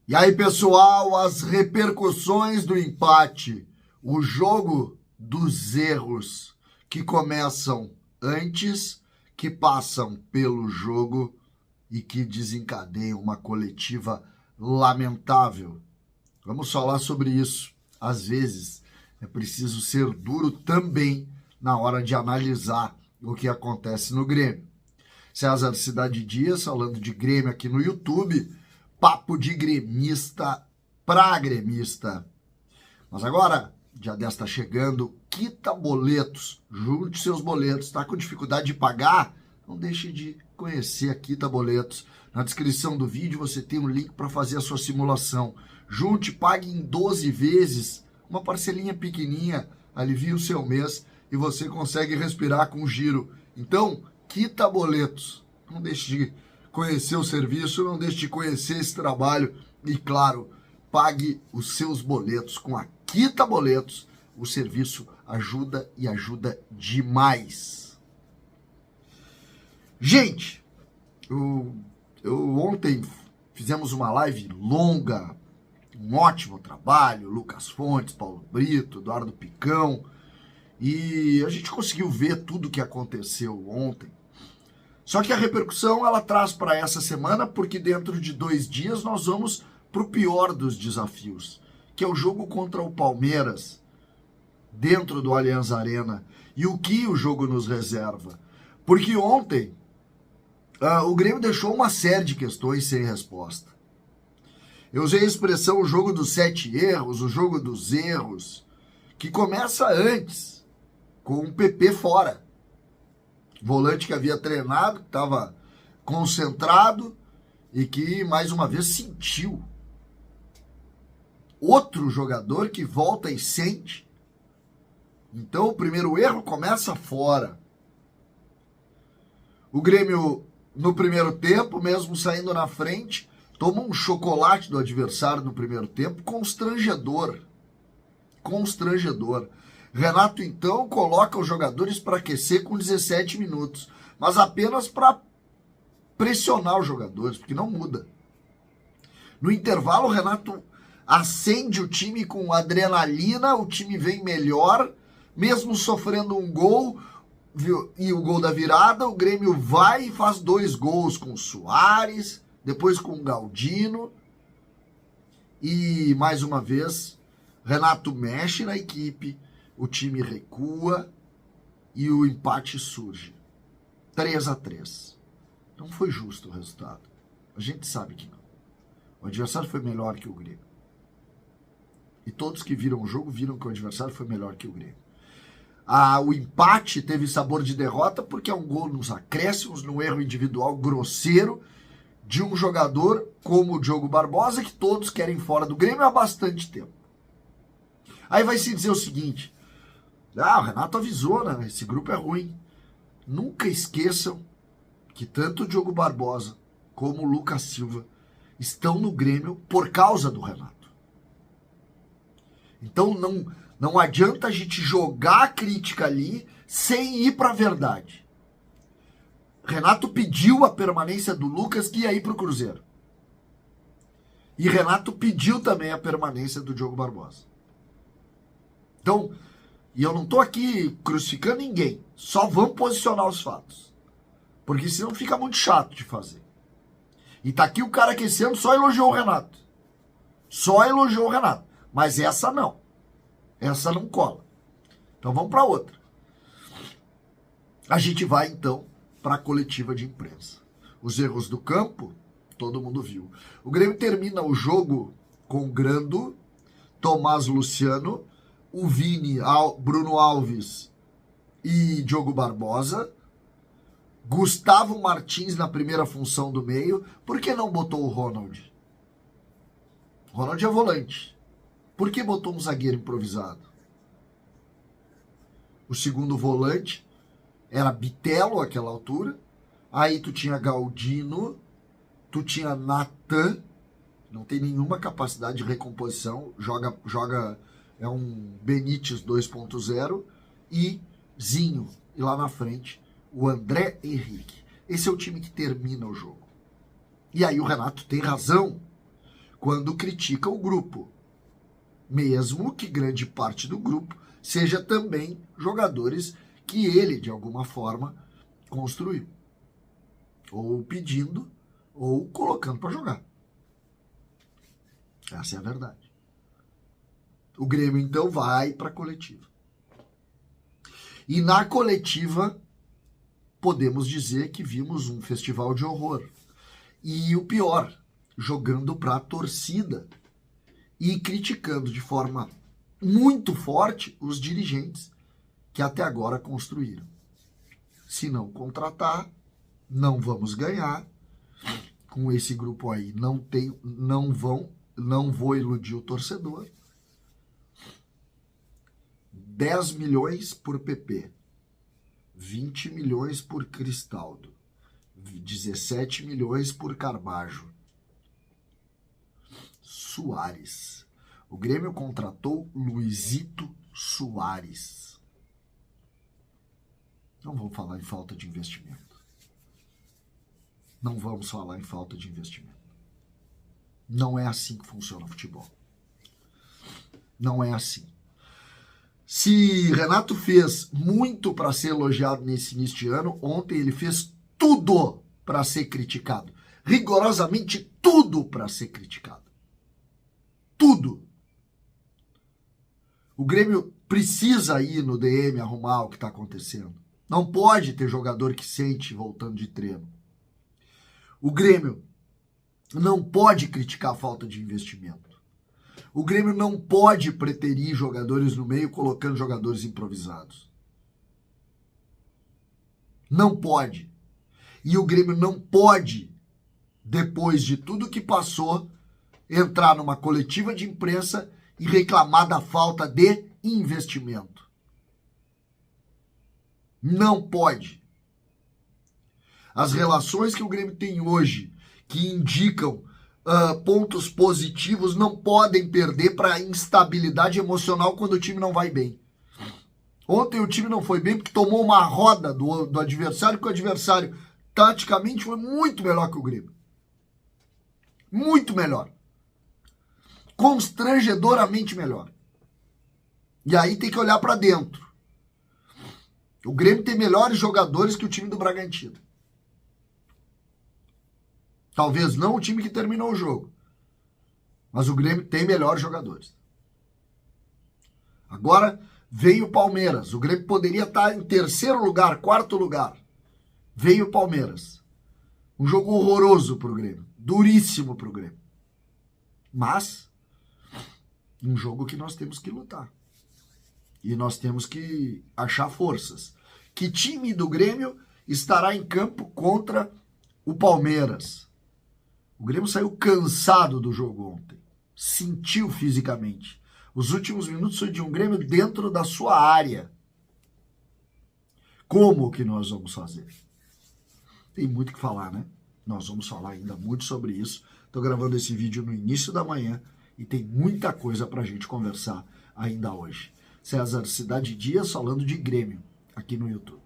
E aí, pessoal, as repercussões do empate, o jogo dos erros que começam antes, que passam pelo jogo e que desencadeiam uma coletiva lamentável. Vamos falar sobre isso. Às vezes é preciso ser duro também na hora de analisar o que acontece no Grêmio. César Cidade Dias, falando de Grêmio aqui no YouTube, papo de gremista pra gremista. Mas agora, dia 10 está chegando, quita boletos, junte seus boletos, está com dificuldade de pagar? Não deixe de conhecer a Quita Boletos. Na descrição do vídeo você tem um link para fazer a sua simulação. Junte, pague em 12 vezes, uma parcelinha pequenininha, alivia o seu mês e você consegue respirar com giro. Então, Quita Boletos. Não deixe de conhecer o serviço, não deixe de conhecer esse trabalho e, claro, pague os seus boletos com a Quita Boletos. O serviço ajuda e ajuda demais. Gente, ontem fizemos uma live longa, um ótimo trabalho, Lucas Fontes, Paulo Brito, Eduardo Picão, e a gente conseguiu ver tudo o que aconteceu ontem. Só que a repercussão ela traz para essa semana, porque dentro de 2 dias nós vamos para o pior dos desafios, que é o jogo contra o Palmeiras, dentro do Allianz Arena, e o que o jogo nos reserva. Porque ontem o Grêmio deixou uma série de questões sem resposta. Eu usei a expressão o jogo dos 7 erros, o jogo dos erros, que começa antes, com o PP fora. Volante que havia treinado, que estava concentrado e que, mais uma vez, sentiu. Outro jogador que volta e sente. Então, o primeiro erro começa fora. O Grêmio, no primeiro tempo, mesmo saindo na frente, toma um chocolate do adversário no primeiro tempo, constrangedor. Constrangedor. Renato, então, coloca os jogadores para aquecer com 17 minutos, mas apenas para pressionar os jogadores, porque não muda. No intervalo, o Renato acende o time com adrenalina, o time vem melhor, mesmo sofrendo um gol e o gol da virada, o Grêmio vai e faz 2 gols com o Soares, depois com o Galdino, e mais uma vez, Renato mexe na equipe, o time recua e o empate surge. 3-3. Não foi justo o resultado. A gente sabe que não. O adversário foi melhor que o Grêmio. E todos que viram o jogo viram que o adversário foi melhor que o Grêmio. O empate teve sabor de derrota porque é um gol nos acréscimos, num erro individual grosseiro de um jogador como o Diogo Barbosa, que todos querem fora do Grêmio há bastante tempo. Aí vai se dizer o seguinte: o Renato avisou, né? Esse grupo é ruim. Nunca esqueçam que tanto o Diogo Barbosa como o Lucas Silva estão no Grêmio por causa do Renato. Então não adianta a gente jogar a crítica ali sem ir para a verdade. Renato pediu a permanência do Lucas, que ia ir para o Cruzeiro. E Renato pediu também a permanência do Diogo Barbosa. Então, e eu não estou aqui crucificando ninguém, só vamos posicionar os fatos. Porque senão fica muito chato de fazer. E tá aqui o cara aquecendo, só elogiou o Renato. Só elogiou o Renato. Mas essa não. Essa não cola. Então vamos para outra. A gente vai então para a coletiva de imprensa. Os erros do campo, todo mundo viu. O Grêmio termina o jogo com Grando, Tomás Luciano, o Vini, Bruno Alves e Diogo Barbosa, Gustavo Martins na primeira função do meio. Por que não botou o Ronald? O Ronald é volante. Por que botou um zagueiro improvisado? O segundo volante era Bitelo àquela altura. Aí tu tinha Galdino, tu tinha Natan, não tem nenhuma capacidade de recomposição, joga é um Benítez 2.0, e Zinho, e lá na frente o André Henrique. Esse é o time que termina o jogo. E aí o Renato tem razão quando critica o grupo, mesmo que grande parte do grupo seja também jogadores que ele, de alguma forma, construiu, ou pedindo, ou colocando para jogar. Essa é a verdade. O Grêmio, então, vai para a coletiva. E na coletiva, podemos dizer que vimos um festival de horror. E o pior, jogando para a torcida e criticando de forma muito forte os dirigentes que até agora construíram. Se não contratar, não vamos ganhar. Com esse grupo aí, não vou iludir o torcedor. 10 milhões por PP, 20 milhões por Cristaldo, 17 milhões por Carbajo. Soares. O Grêmio contratou Luizito Soares. Não vamos falar em falta de investimento. Não vamos falar em falta de investimento. Não é assim que funciona o futebol. Não é assim. Se Renato fez muito para ser elogiado nesse início de ano, ontem ele fez tudo para ser criticado. Rigorosamente tudo para ser criticado. Tudo. O Grêmio precisa ir no DM arrumar o que está acontecendo. Não pode ter jogador que sente voltando de treino. O Grêmio não pode criticar a falta de investimento. O Grêmio não pode preterir jogadores no meio colocando jogadores improvisados. Não pode. E o Grêmio não pode, depois de tudo que passou, entrar numa coletiva de imprensa e reclamar da falta de investimento. Não pode. As relações que o Grêmio tem hoje, que indicam pontos positivos, não podem perder para a instabilidade emocional quando o time não vai bem. Ontem o time não foi bem porque tomou uma roda do adversário, porque o adversário taticamente foi muito melhor que o Grêmio. Muito melhor. Constrangedoramente melhor. E aí tem que olhar para dentro. O Grêmio tem melhores jogadores que o time do Bragantino. Talvez não o time que terminou o jogo, mas o Grêmio tem melhores jogadores. Agora veio o Palmeiras. O Grêmio poderia estar em terceiro lugar, quarto lugar. Veio o Palmeiras. Um jogo horroroso para o Grêmio. Duríssimo para o Grêmio. Mas um jogo que nós temos que lutar. E nós temos que achar forças. Que time do Grêmio estará em campo contra o Palmeiras? O Grêmio saiu cansado do jogo ontem. Sentiu fisicamente. Os últimos minutos foi de um Grêmio dentro da sua área. Como que nós vamos fazer? Tem muito o que falar, né? Nós vamos falar ainda muito sobre isso. Estou gravando esse vídeo no início da manhã e tem muita coisa para a gente conversar ainda hoje. César Cidade Dias falando de Grêmio aqui no YouTube.